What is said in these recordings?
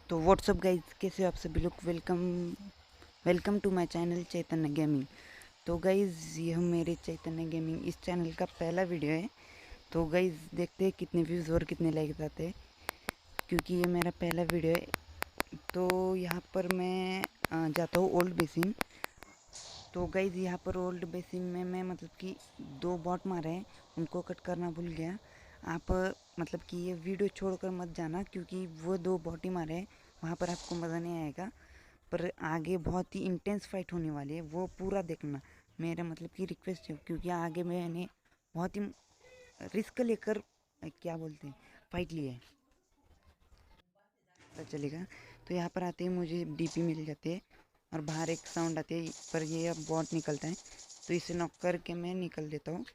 तो what's up guys, कैसे हो आप सभी लोग। Welcome to my channel Chaitanya gaming. तो गाइज यह मेरे चैतन्य गेमिंग इस चैनल का पहला वीडियो है। तो गाइज देखते हैं कितने व्यूज़ और कितने लाइक आते हैं, क्योंकि ये मेरा पहला वीडियो है। तो यहाँ पर मैं जाता हूँ ओल्ड बेसिन। तो गाइज यहाँ पर ओल्ड बेसिन में मैं मतलब कि 2 बॉट मारे हैं, उनको कट करना भूल गया। आप मतलब कि ये वीडियो छोड़कर मत जाना, क्योंकि वो 2 बॉट ही मारे हैं, वहाँ पर आपको मज़ा नहीं आएगा। पर आगे बहुत ही इंटेंस फाइट होने वाली है, वो पूरा देखना मेरा मतलब कि रिक्वेस्ट है, क्योंकि आगे मैंने बहुत ही रिस्क लेकर क्या बोलते हैं फाइट ली है। पता चलेगा। तो यहाँ पर आते ही मुझे डीपी मिल जाती है और बाहर एक साउंड आती है, पर ये अब बॉट निकलता है, तो इसे नॉक करके मैं निकल देता हूँ।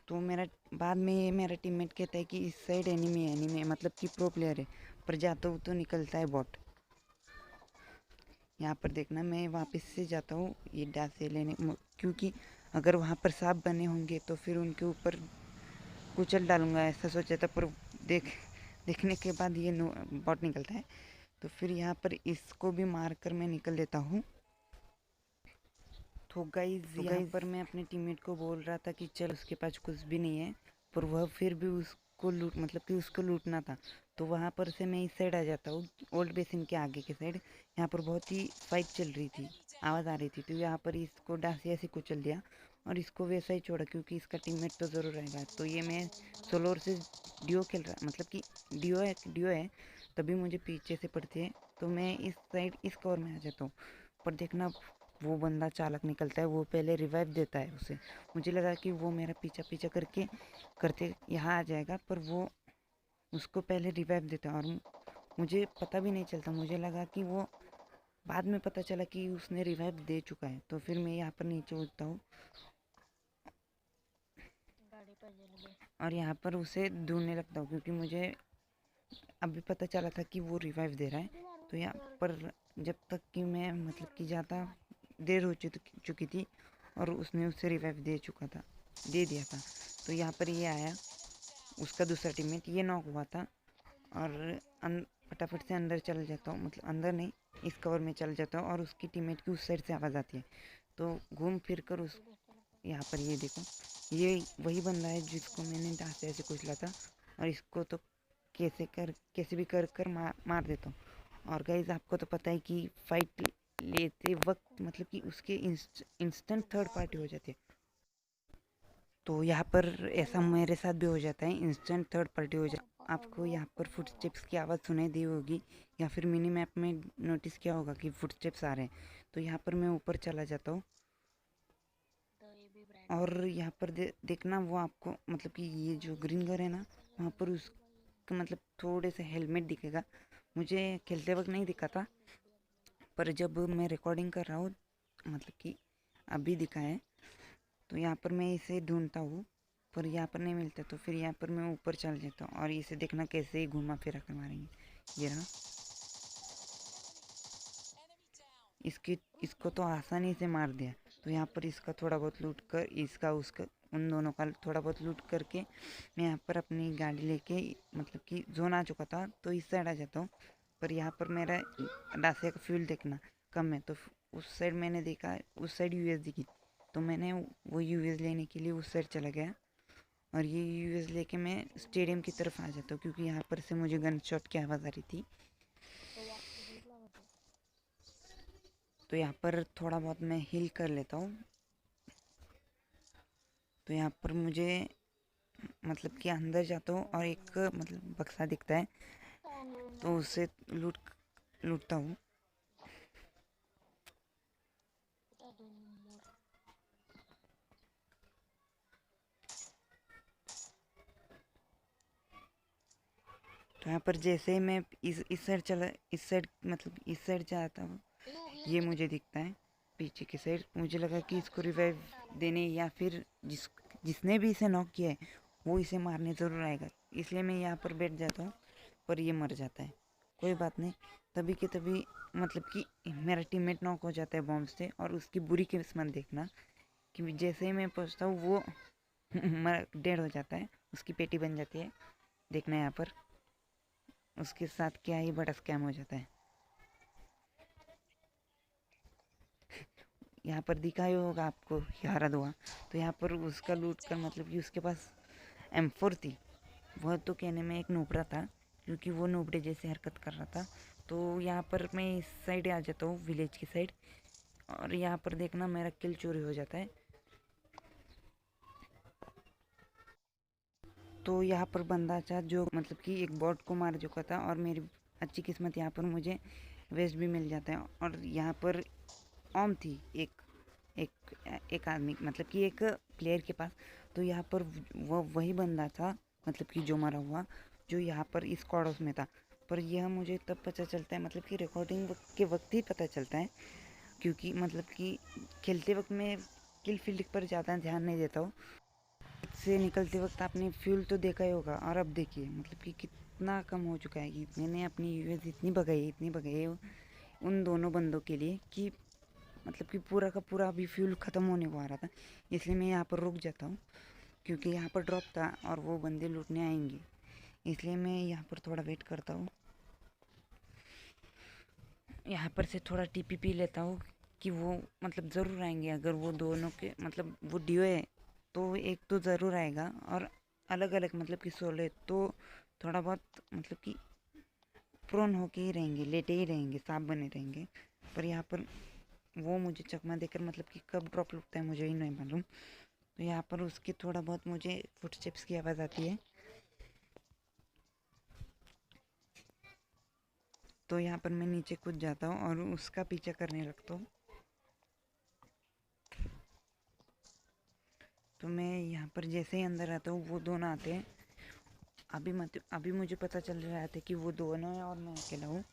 तो मेरा बाद में ये मेरा टीममेट कहता है कि इस साइड एनिमी मतलब कि प्रो प्लेयर है, पर जाता हूँ तो निकलता है बॉट। यहाँ पर देखना, मैं वापस से जाता हूँ ये डासे लेने, क्योंकि अगर वहाँ पर सांप बने होंगे तो फिर उनके ऊपर कुचल डालूंगा, ऐसा सोचा था। पर देखने के बाद ये बॉट निकलता है, तो फिर यहाँ पर इसको भी मार कर मैं निकल देता हूँ। तो गाइज यहाँ पर मैं अपने टीममेट को बोल रहा था कि चल, उसके पास कुछ भी नहीं है, पर वह फिर भी उसको मतलब कि उसको लूटना था। तो वहाँ पर से मैं इस साइड आ जाता हूँ, ओल्ड बेसिन के आगे के साइड। यहाँ पर बहुत ही फाइट चल रही थी, आवाज़ आ रही थी, तो यहाँ पर इसको डांसी ऐसे कुचल दिया और इसको वैसा ही छोड़ा, क्योंकि इसका टीममेट तो ज़रूर रहेगा। तो ये मैं सोलो से डियो खेल रहा, मतलब कि डियो है, तभी मुझे पीछे से पड़ती है, तो मैं इस साइड इस कवर में आ जाता हूँ। पर देखना, वो बंदा चालक निकलता है, वो पहले रिवाइव देता है उसे। मुझे लगा कि वो मेरा पीछा पीछा करते यहाँ आ जाएगा, पर वो उसको पहले रिवाइव देता है और मुझे पता भी नहीं चलता। मुझे लगा कि वो, बाद में पता चला कि उसने रिवाइव दे चुका है। तो फिर मैं यहाँ पर नीचे उठता हूँ और यहाँ पर उसे ढूंढने लगता हूँ, क्योंकि मुझे अभी पता चला था कि वो रिवाइव दे रहा है। तो यहाँ पर जब तक कि मैं मतलब कि ज़्यादा देर हो चुकी थी और उसने उससे रिवाइव दे दिया था। तो यहाँ पर ये आया, उसका दूसरा टीममेट ये नॉक हुआ था, और फटाफट से अंदर चल जाता हूँ, मतलब अंदर नहीं, इस कवर में चल जाता हूँ, और उसकी टीममेट की उस साइड से आवाज़ आती है। तो घूम फिर कर उस, यहाँ पर ये देखो, ये वही बंदा है जिसको मैंने डांस ऐसे कुचला था, और इसको तो कैसे भी कर मार देता हूँ। और गाइज आपको तो पता है कि फाइट लेते वक्त मतलब कि उसके इंस्टेंट थर्ड पार्टी हो जाती है। तो यहाँ पर ऐसा मेरे साथ भी हो जाता है, इंस्टेंट थर्ड पार्टी हो जाता है। आपको यहाँ पर फुटस्टेप्स की आवाज़ सुनाई दी होगी, या फिर मिनी मैप में नोटिस किया होगा कि फुटस्टेप्स आ रहे हैं। तो यहाँ पर मैं ऊपर चला जाता हूँ, और यहाँ पर देखना, वो आपको मतलब कि ये जो ग्रीन घर है ना, वहाँ पर उसका मतलब थोड़े से हेलमेट दिखेगा। मुझे खेलते वक्त नहीं दिखा था, पर जब मैं रिकॉर्डिंग कर रहा हूँ, मतलब कि अभी दिखा है। तो यहाँ पर मैं इसे ढूंढता हूँ, पर यहाँ पर नहीं मिलता, तो फिर यहाँ पर मैं ऊपर चल जाता हूँ, और इसे देखना कैसे ही घुमा फिरा कर मारेंगे। ये रहा, इसको तो आसानी से मार दिया। तो यहाँ पर इसका थोड़ा बहुत लूट कर, इसका उसका उन दोनों का थोड़ा बहुत लूट करके मैं यहाँ पर अपनी गाड़ी लेके, मतलब कि जोन आ चुका था, तो इस साइड आ जाता हूँ। पर यहाँ पर मेरा डासिया का फ्यूल देखना कम है, तो उस साइड मैंने देखा, उस साइड यूएस दिखी, तो मैंने वो यूएस लेने के लिए उस साइड चला गया, और ये यूएस लेके मैं स्टेडियम की तरफ आ जाता हूँ, क्योंकि यहाँ पर से मुझे गन शॉट की आवाज़ आ रही थी। तो यहाँ पर थोड़ा बहुत मैं हील कर लेता हूँ। तो यहाँ पर मुझे मतलब कि अंदर जाता हूँ, और एक मतलब बक्सा दिखता है, तो उससे लूटता हूँ। तो यहाँ पर जैसे ही मैं इस साइड मतलब इस साइड जाता हूँ, ये मुझे दिखता है पीछे की साइड। मुझे लगा कि इसको रिवाइव देने, या फिर जिसने भी इसे नॉक किया है वो इसे मारने ज़रूर आएगा, इसलिए मैं यहाँ पर बैठ जाता हूँ, पर ये मर जाता है। कोई बात नहीं, तभी के तभी मतलब कि मेरा टीममेट नॉक हो जाता है बॉम्ब से, और उसकी बुरी किस्मत देखना कि जैसे ही मैं पहुँचता हूँ वो डेड हो जाता है, उसकी पेटी बन जाती है। देखना यहाँ पर, उसके साथ क्या ही बड़ा स्कैम हो जाता है। यहाँ पर दिखा ही होगा आपको यारा दुआ, तो यहाँ पर उसका लूट कर मतलब कि उसके पास M4 थी। वह तो कहने में एक नोबड़ा था, क्योंकि वो नोबड़े जैसे हरकत कर रहा था। तो यहाँ पर मैं इस साइड आ जाता हूँ, विलेज की साइड, और यहाँ पर देखना मेरा किल चोरी हो जाता है। तो यहाँ पर बंदा था जो मतलब कि एक बॉट को मार चुका था, और मेरी अच्छी किस्मत यहाँ पर मुझे वेस्ट भी मिल जाता है। और यहाँ पर ओम थी एक एक एक आदमी मतलब कि एक प्लेयर के पास। तो यहाँ पर वो वही बंदा था मतलब कि जो मरा हुआ, जो यहाँ पर इस कॉर्डोस में था। पर यह मुझे तब पता चलता है, मतलब कि रिकॉर्डिंग के वक्त ही पता चलता है, क्योंकि मतलब कि खेलते वक्त मैं किल फील्ड पर ज़्यादा ध्यान नहीं देता हूँ। से निकलते वक्त आपने फ्यूल तो देखा ही होगा, और अब देखिए मतलब कि कितना कम हो चुका है। कि मैंने अपनी यूएस इतनी भगाई है उन दोनों बंदों के लिए कि मतलब कि पूरा का पूरा अभी फ्यूल ख़त्म होने को आ रहा था। इसलिए मैं यहाँ पर रुक जाता हूँ, क्योंकि यहाँ पर ड्रॉप था और वो बंदे लूटने आएंगे, इसलिए मैं यहाँ पर थोड़ा वेट करता हूँ। यहाँ पर से थोड़ा टीपी पी लेता हूँ कि वो मतलब ज़रूर आएंगे। अगर वो दोनों के मतलब वो डिओ है तो एक तो ज़रूर आएगा, और अलग अलग मतलब कि सोले तो थोड़ा बहुत मतलब कि प्रोन होके ही रहेंगे, लेटे ही रहेंगे, सांप बने रहेंगे। पर यहाँ पर वो मुझे चकमा देकर मतलब कि कब ड्रॉप लुटता है मुझे ही नहीं मालूम। तो यहाँ पर उसकी थोड़ा बहुत मुझे फुटस्टेप्स की आवाज़ आती है। तो यहाँ पर मैं नीचे कूद जाता हूँ और उसका पीछा करने लगता हूँ। तो मैं यहाँ पर जैसे ही अंदर आता हूँ वो दोनों आते हैं। अभी मुझे पता चल रहा था कि वो दोनों हैं और मैं अकेला हूँ।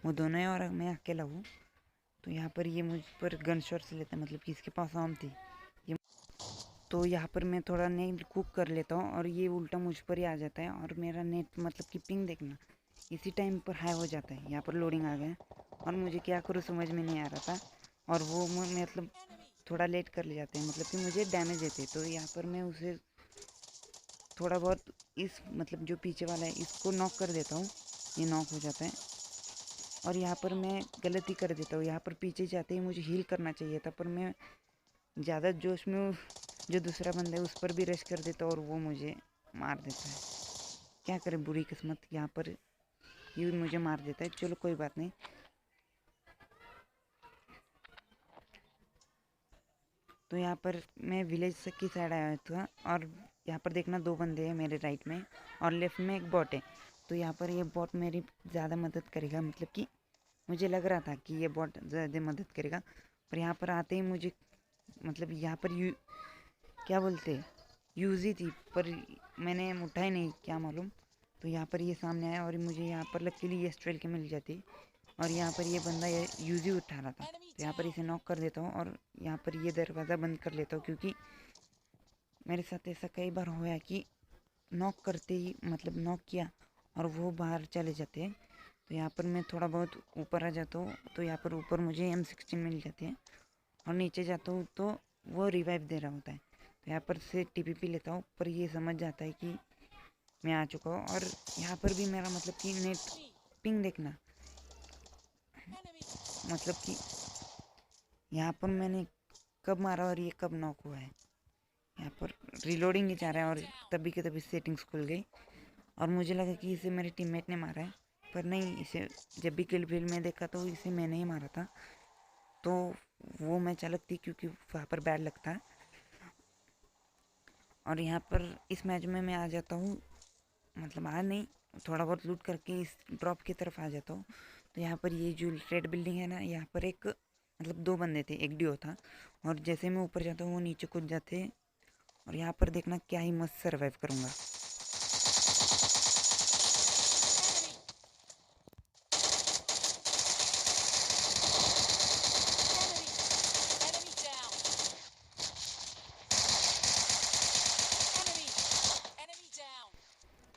वो दोनों हैं और मैं अकेला हूँ। तो यहाँ पर ये मुझ पर गन शॉट से लेता है, मतलब कि इसके पास आर्म थी ये। तो यहाँ पर मैं थोड़ा नेट कुक कर लेता हूँ और ये उल्टा मुझ पर ही आ जाता है, और मेरा नेट मतलब कि पिंग देखना इसी टाइम पर हाई हो जाता है। यहाँ पर लोडिंग आ गया और मुझे क्या करूँ समझ में नहीं आ रहा था, और वो मतलब थोड़ा लेट कर ले जाते हैं, मतलब कि मुझे डैमेज देते। तो यहाँ पर मैं उसे थोड़ा बहुत इस मतलब जो पीछे वाला है इसको नॉक कर देता हूँ, ये नॉक हो जाता है। और यहाँ पर मैं गलती कर देता हूँ, यहाँ पर पीछे जाते ही मुझे हील करना चाहिए था, पर मैं ज़्यादा जोश में जो दूसरा बंदा है उस पर भी रश कर देता और वो मुझे मार देता है। क्या करें, बुरी किस्मत, यहाँ पर ये भी मुझे मार देता है। चलो कोई बात नहीं। तो यहाँ पर मैं विलेज की साइड आया था, और यहाँ पर देखना दो बंदे हैं मेरे राइट में, और लेफ्ट में एक बॉट है। तो यहाँ पर ये बॉट मेरी ज़्यादा मदद करेगा, मतलब कि मुझे लग रहा था कि ये बॉट ज़्यादा मदद करेगा। पर यहाँ पर आते ही मुझे मतलब यहाँ पर क्या बोलते यूज़ ही थी, पर मैंने उठाई नहीं, क्या मालूम। तो यहाँ पर ये सामने आया और मुझे यहाँ पर लकीली ये स्ट्रेल के मिल जाती, और यहाँ पर ये बंदा ये यूज़ ही उठा रहा था। तो यहाँ पर इसे नॉक कर देता हूँ और यहाँ पर ये दरवाज़ा बंद कर लेता हूँ, क्योंकि मेरे साथ ऐसा कई बार हुआ कि नॉक करते ही मतलब नॉक किया और वो बाहर चले जाते हैं। तो यहाँ पर मैं थोड़ा बहुत ऊपर आ जाता हूँ, तो यहाँ पर ऊपर मुझे M16 मिल जाती है, और नीचे जाता हूँ तो वो रिवाइव दे रहा होता है। तो यहाँ पर से TPP लेता हूँ, पर ये समझ जाता है कि मैं आ चुका हूँ। और यहाँ पर भी मेरा मतलब कि नेट पिंग देखना, मतलब कि यहाँ पर मैंने कब मारा और ये कब नॉक हुआ है। यहाँ पर रिलोडिंग ही जा रहा है और तभी के तभी सेटिंग्स खुल गई, और मुझे लगा कि इसे मेरे टीममेट ने मारा है, पर नहीं, इसे जब भी किल फील्ड में देखा तो इसे मैंने ही मारा था। तो वो मैं चालक थी, क्योंकि वहाँ पर बैड लगता है। और यहाँ पर इस मैच में मैं आ जाता हूँ, मतलब आ नहीं, थोड़ा बहुत लूट करके इस ड्रॉप की तरफ आ जाता हूँ। तो यहाँ पर ये जो रेड बिल्डिंग है ना, यहाँ पर एक मतलब दो बंदे थे, एक डिओ था, और जैसे मैं ऊपर जाता हूँ वो नीचे कूद जाते। और यहाँ पर देखना क्या ही मस्त सर्वाइव करूँगा।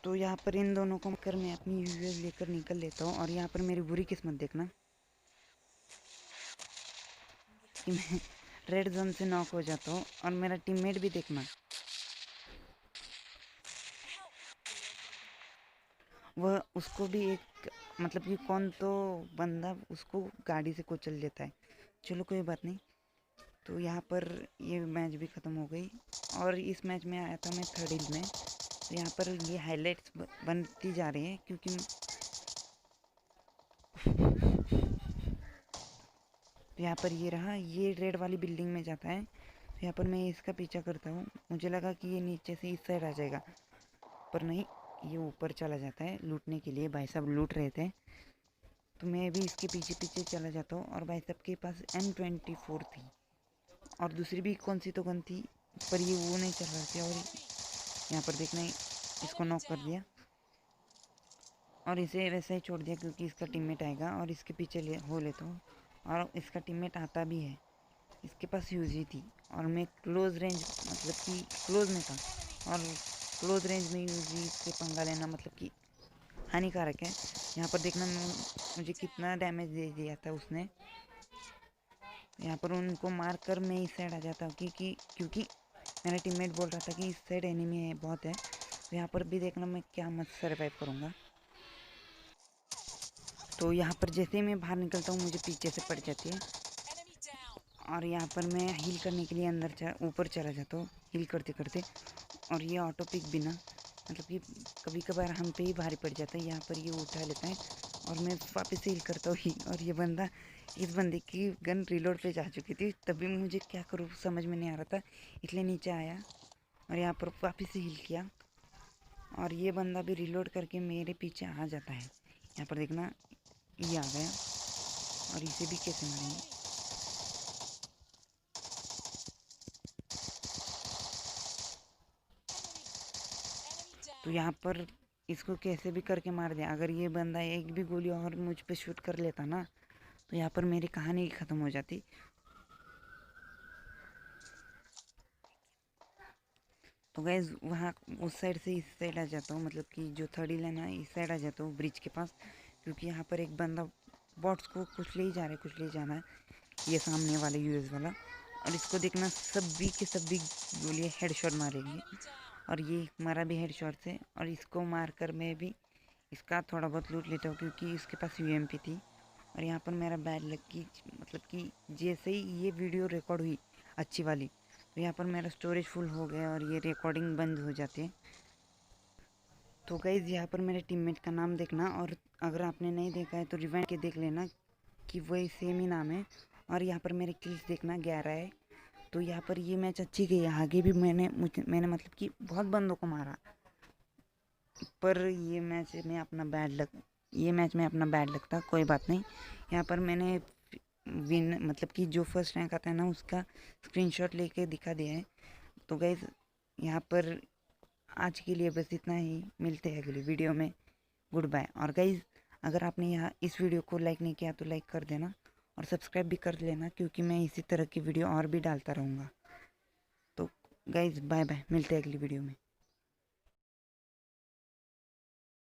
तो यहाँ पर इन दोनों को कर मैं अपनी यूएस लेकर निकल लेता हूँ, और यहाँ पर मेरी बुरी किस्मत देखना कि मैं रेड जोन से नॉक हो जाता हूँ, और मेरा टीममेट भी देखना। वह उसको भी एक मतलब कि कौन तो बंदा उसको गाड़ी से कुचल लेता है। चलो कोई बात नहीं। तो यहाँ पर ये मैच भी ख़त्म हो गई और इस मैच में आया था मैं थर्ड हिल में। तो यहाँ पर ये हाइलाइट्स बनती जा रही है क्योंकि तो यहाँ पर ये रहा, ये रेड वाली बिल्डिंग में जाता है। तो यहाँ पर मैं इसका पीछा करता हूँ। मुझे लगा कि ये नीचे से इस साइड आ जाएगा, पर नहीं, ये ऊपर चला जाता है लूटने के लिए। भाई साहब लूट रहे थे, तो मैं भी इसके पीछे पीछे चला जाता हूँ। और भाई साहब के पास M24 थी और दूसरी भी कौन सी तो गन थी, पर ये वो नहीं चल रहा था। और यहाँ पर देखना, इसको नॉक कर दिया और इसे वैसे ही छोड़ दिया क्योंकि इसका टीममेट आएगा और इसके पीछे हो लेता हूँ। और इसका टीममेट आता भी है। इसके पास यूजी थी और मैं क्लोज रेंज मतलब कि क्लोज में था, और क्लोज रेंज में यूजी से पंगा लेना मतलब कि हानिकारक है। यहाँ पर देखना मुझे कितना डैमेज दे दिया था उसने। यहाँ पर उनको मार कर मैं इस साइड आ जाता हूँ क्योंकि मेरा टीममेट बोल रहा था कि इस साइड एनिमी है बहुत है। तो यहाँ पर भी देखना मैं क्या मत सर्वाइव करूँगा। तो यहाँ पर जैसे ही मैं बाहर निकलता हूँ मुझे पीछे से पड़ जाती है और यहाँ पर मैं हील करने के लिए अंदर ऊपर चला जाता हूँ हील करते करते। और ये ऑटो पिक बिना मतलब कि कभी कभार हम पे ही भारी पड़ जाता है। यहाँ पर ये उठा लेता है और मैं वापस से हील करता हूँ। और ये बंदा, इस बंदे की गन रिलोड पे जा चुकी थी, तभी मुझे क्या करूँ समझ में नहीं आ रहा था, इसलिए नीचे आया और यहाँ पर वापस से हील किया। और ये बंदा भी रिलोड करके मेरे पीछे आ जाता है। यहाँ पर देखना, ये आ गया और इसे भी कैसे मारेंगे। तो यहाँ पर इसको कैसे भी करके मार दिया। अगर ये बंदा एक भी गोली और मुझ पे शूट कर लेता ना, तो यहाँ पर मेरी कहानी ख़त्म हो जाती। तो गैस वहाँ उस साइड से इस साइड आ जाता हूँ, मतलब कि जो थर्ड लाइन है इस साइड आ जाता हूँ ब्रिज के पास, क्योंकि यहाँ पर एक बंदा बॉट्स को कुछ ले ही जा रहा है, कुछ ले जाना है, ये सामने वाला यूएस वाला। और इसको देखना, सभी के सभी गोलियाँ हेडशॉट मारेंगे और ये मारा भी हेडशॉट से। और इसको मारकर मैं भी इसका थोड़ा बहुत लूट लेता हूँ क्योंकि इसके पास यूएमपी थी। और यहाँ पर मेरा बैड लक की मतलब कि जैसे ही ये वीडियो रिकॉर्ड हुई अच्छी वाली, तो यहाँ पर मेरा स्टोरेज फुल हो गया और ये रिकॉर्डिंग बंद हो जाती है। तो गाइज़ यहाँ पर मेरे टीममेट का नाम देखना, और अगर आपने नहीं देखा है तो रिवाइंड के देख लेना कि वही सेम ही नाम है। और यहाँ पर मेरे किल्स देखना 11 है। तो यहाँ पर ये मैच अच्छी गई, आगे भी मैंने मतलब कि बहुत बंदों को मारा, पर ये मैच में अपना बैड लक था। कोई बात नहीं। यहाँ पर मैंने विन मतलब कि जो फर्स्ट रैंक आता है ना उसका स्क्रीनशॉट लेके दिखा दिया है। तो गाइज यहाँ पर आज के लिए बस इतना ही, मिलते हैं अगली वीडियो में। Good bye. और गाइज अगर आपने यहाँ इस वीडियो को लाइक नहीं किया तो लाइक कर देना और सब्सक्राइब भी कर लेना, क्योंकि मैं इसी तरह की वीडियो और भी डालता रहूँगा। तो गाइज बाय बाय, मिलते हैं अगली वीडियो में।